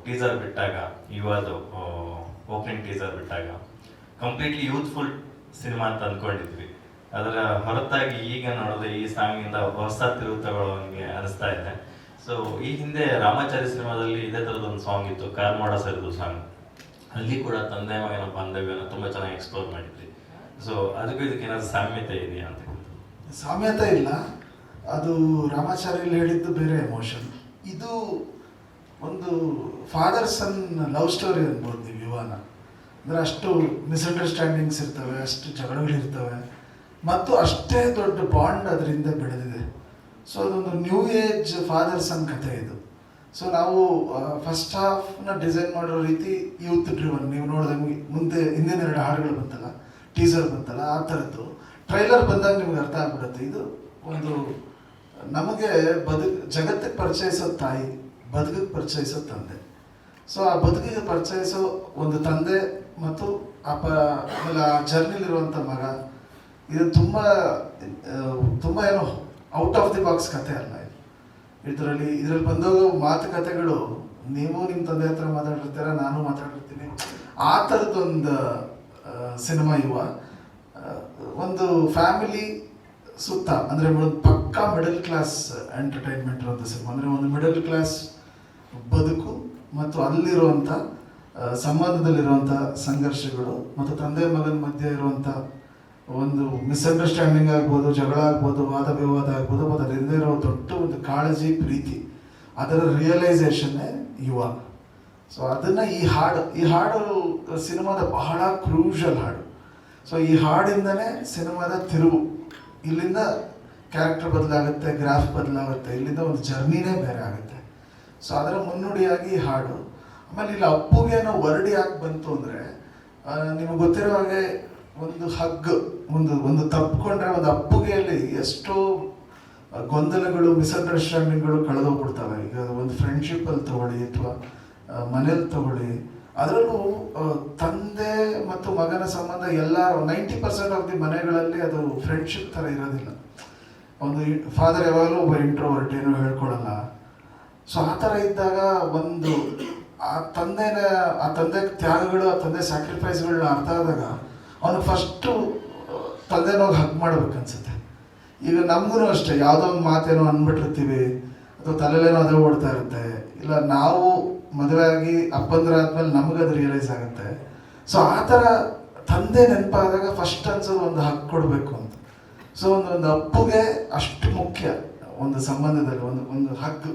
Teaser ಬಿಟ್ಟಾಗ, ಯುವದು opening teaser ಬಿಟ್ಟಾಗ completely youthful cinema ಅಂತ ಅಂದ್ಕೊಂಡಿದ್ವಿ. ಅದರ ಹೊರತಾಗಿ ಈಗ ನೋಡಿದ್ರೆ ಈ ಸಾಂಗಿಂದ ಹೊಸ ತಿರುವು ತಗೊಳ್ಳೋಂಗೆ ಅನಿಸ್ತಾ ಇದೆ. ಸೊ ಈ ಹಿಂದೆ ರಾಮಾಚಾರಿ ಸಿನಿಮಾದಲ್ಲಿ ಇದೇ ಥರದೊಂದು ಸಾಂಗ್ ಇತ್ತು, ಕಾರ್ಮೋಡ ಸರಿದು ಸಾಂಗ್. ಅಲ್ಲಿ ಕೂಡ ತಂದೆ ಮಗನ ಬಾಂಧವ್ಯನ ತುಂಬ ಚೆನ್ನಾಗಿ ಎಕ್ಸ್ಪ್ಲೋರ್ ಮಾಡಿದ್ವಿ. ಸೊ ಅದಕ್ಕೂ ಇದಕ್ಕೆ ಏನಾದ್ರು ಸಾಮ್ಯತೆ ಇದೆಯಾ ಅಂತ? ಸಾಮ್ಯತೆ ಇಲ್ಲ, ಅದು ರಾಮಾಚಾರ್ಯಲ್ಲಿ ಹೇಳಿದ್ದು ಬೇರೆ ಎಮೋಷನ್. ಇದು ಒಂದು ಫಾದರ್ ಸನ್ ಲವ್ ಸ್ಟೋರಿ ಅನ್ಬೋದು ನೀವು ಯುವನ. ಅಂದರೆ ಅಷ್ಟು ಮಿಸ್ಅಂಡರ್ಸ್ಟ್ಯಾಂಡಿಂಗ್ಸ್ ಇರ್ತವೆ, ಅಷ್ಟು ಜಗಳಗಳಿರ್ತವೆ, ಮತ್ತು ಅಷ್ಟೇ ದೊಡ್ಡ ಬಾಂಡ್ ಅದರಿಂದ ಬೆಳೆದಿದೆ. ಸೊ ಅದೊಂದು ನ್ಯೂ ಏಜ್ ಫಾದರ್ ಸನ್ ಕಥೆ ಇದು. ಸೊ ನಾವು ಫಸ್ಟ್ ಹಾಫ್ನ ಡಿಸೈನ್ ಮಾಡಿರೋ ರೀತಿ ಯೂತ್ ಡ್ರಿವನ್. ನೀವು ನೋಡಿದಂಗೆ ಮುಂದೆ ಹಿಂದಿನ 2 ಹಾಡುಗಳು ಬಂತಲ್ಲ, ಟೀಸರ್ ಬಂತಲ್ಲ, ಆ ಥರದ್ದು ಟ್ರೈಲರ್ ಬಂದಾಗ ನಿಮ್ಗೆ ಅರ್ಥ ಆಗ್ಬಿಡುತ್ತೆ. ಇದು ಒಂದು ನಮಗೆ ಜಗತ್ತಿಗೆ ಪರಿಚಯಿಸೋ ತಾಯಿ, ಬದುಕಿಗೆ ಪರಿಚಯಿಸೋ ತಂದೆ. ಸೊ ಆ ಬದುಕಿಗೆ ಪರಿಚಯಿಸೋ ಒಂದು ತಂದೆ ಮತ್ತು ಆಮೇಲೆ ಆ ಜರ್ನಿಲಿರುವಂಥ ಮಗ. ಇದು ತುಂಬ ಏನೋ ಔಟ್ ಆಫ್ ದಿ ಬಾಕ್ಸ್ ಕತೆ ಅಲ್ಲ ಇದು. ಇದರಲ್ಲಿ ಬಂದೋಗೋ ಮಾತುಕತೆಗಳು ನೀವು ನಿಮ್ಮ ತಂದೆ ಹತ್ರ ಮಾತಾಡಿರ್ತೀರ, ನಾನು ಮಾತಾಡಿರ್ತೀನಿ. ಆ ಥರದ್ದೊಂದು ಸಿನಿಮಾ ಯುವ. ಒಂದು ಫ್ಯಾಮಿಲಿ ಸುತ್ತ, ಅಂದರೆ ಒಂದು ಪಕ್ಕಾ ಮಿಡಲ್ ಕ್ಲಾಸ್ ಎಂಟರ್ಟೈನ್ಮೆಂಟ್ ಇರುವಂಥ ಸಿನಿಮಾ. ಅಂದರೆ ಒಂದು ಮಿಡಲ್ ಕ್ಲಾಸ್ ಬದುಕು ಮತ್ತು ಅಲ್ಲಿರುವಂಥ ಸಂಬಂಧದಲ್ಲಿರುವಂಥ ಸಂಘರ್ಷಗಳು ಮತ್ತು ತಂದೆ ಮಗನ ಮಧ್ಯೆ ಇರುವಂಥ ಒಂದು ಮಿಸ್ಅಂಡರ್ಸ್ಟ್ಯಾಂಡಿಂಗ್ ಆಗ್ಬೋದು, ಜಗಳ ಆಗ್ಬೋದು, ವಾದ ವಿವಾದ ಆಗ್ಬೋದು, ಮತ್ತು ಅದರಿಂದ ಇರೋ ದೊಡ್ಡ ಒಂದು ಕಾಳಜಿ, ಪ್ರೀತಿ, ಅದರ ರಿಯಲೈಸೇಷನ್ನೇ ಯುವ. ಸೊ ಅದನ್ನು ಈ ಹಾಡು ಸಿನಿಮಾದ ಬಹಳ ಕ್ರೂಷಲ್ ಹಾಡು. ಸೊ ಈ ಹಾಡಿಂದನೇ ಸಿನಿಮಾದ ತಿರುವು. ಇಲ್ಲಿಂದ ಕ್ಯಾರೆಕ್ಟರ್ ಬದಲಾಗುತ್ತೆ, ಗ್ರಾಫ್ ಬದಲಾಗುತ್ತೆ, ಇಲ್ಲಿಂದ ಒಂದು ಜರ್ನಿನೇ ಬೇರೆ ಆಗುತ್ತೆ. ಸೊ ಅದರ ಮುನ್ನುಡಿಯಾಗಿ ಈ ಹಾಡು. ಆಮೇಲೆ ಇಲ್ಲಿ ಅಪ್ಪುಗೇನೋ ವರ್ಡ್ ಯಾಕೆ ಬಂತು ಅಂದರೆ, ನಿಮಗೆ ಗೊತ್ತಿರೋ ಹಾಗೆ ಒಂದು ಹಗ್ ಒಂದು ತಪ್ಪಿಕೊಂಡ್ರೆ ಒಂದು ಅಪ್ಪುಗೆಯಲ್ಲಿ ಎಷ್ಟೋ ಗೊಂದಲಗಳು, ಮಿಸ್ಅಂಡರ್ಸ್ಟ್ಯಾಂಡಿಂಗ್ಗಳು ಕಳೆದೋಗ್ಬಿಡ್ತವೆ. ಈಗ ಒಂದು ಫ್ರೆಂಡ್ಶಿಪ್ಪಲ್ಲಿ ತಗೊಳ್ಳಿ ಅಥವಾ ಮನೇಲಿ ತಗೊಳ್ಳಿ, ಅದರಲ್ಲೂ ತಂದೆ ಮತ್ತು ಮಗನ ಸಂಬಂಧ ಎಲ್ಲ 90% ಆಫ್ ದಿ ಮನೆಗಳಲ್ಲಿ ಅದು ಫ್ರೆಂಡ್ಶಿಪ್ ಥರ ಇರೋದಿಲ್ಲ. ಒಂದು ಫಾದರ್ ಯಾವಾಗಲೂ ಒಬ್ಬ ಇಂಟ್ರೋವರ್ಟ್, ಏನೂ ಹೇಳ್ಕೊಡಲ್ಲ. ಸೊ ಆ ಥರ ಇದ್ದಾಗ ಒಂದು ಆ ತಂದೆ ತ್ಯಾಗಗಳು, ಆ ತಂದೆ ಸ್ಯಾಕ್ರಿಫೈಸ್ಗಳನ್ನ ಅರ್ಥ ಆದಾಗ ಅವನು ಫಸ್ಟು ತಂದೆನೋಗಿ ಹಗ್ ಮಾಡ್ಬೇಕನ್ಸುತ್ತೆ. ಈಗ ನಮಗೂ ಅಷ್ಟೇ, ಯಾವುದೋ ಒಂದು ಮಾತೇನೋ ಅಂದ್ಬಿಟ್ಟಿರ್ತೀವಿ ಅಥವಾ ತಲೆಲೇನೋ ಅದೇ ಓಡ್ತಾ ಇರುತ್ತೆ. ಇಲ್ಲ ನಾವು ಮದುವೆ ಆಗಿ ಅಪ್ಪಂದ್ರಾದ್ಮೇಲೆ ನಮಗದು ರಿಯಲೈಸ್ ಆಗುತ್ತೆ. ಸೊ ಆ ಥರ ತಂದೆ ನೆನಪಾದಾಗ ಫಸ್ಟ್ ಅನ್ಸೋದು ಒಂದು ಹಗ್ ಕೊಡಬೇಕು ಅಂತ. ಸೊ ಒಂದು ಅಪ್ಪುಗೆ ಅಷ್ಟು ಮುಖ್ಯ ಒಂದು ಸಂಬಂಧದಲ್ಲಿ ಒಂದು ಹಗ್.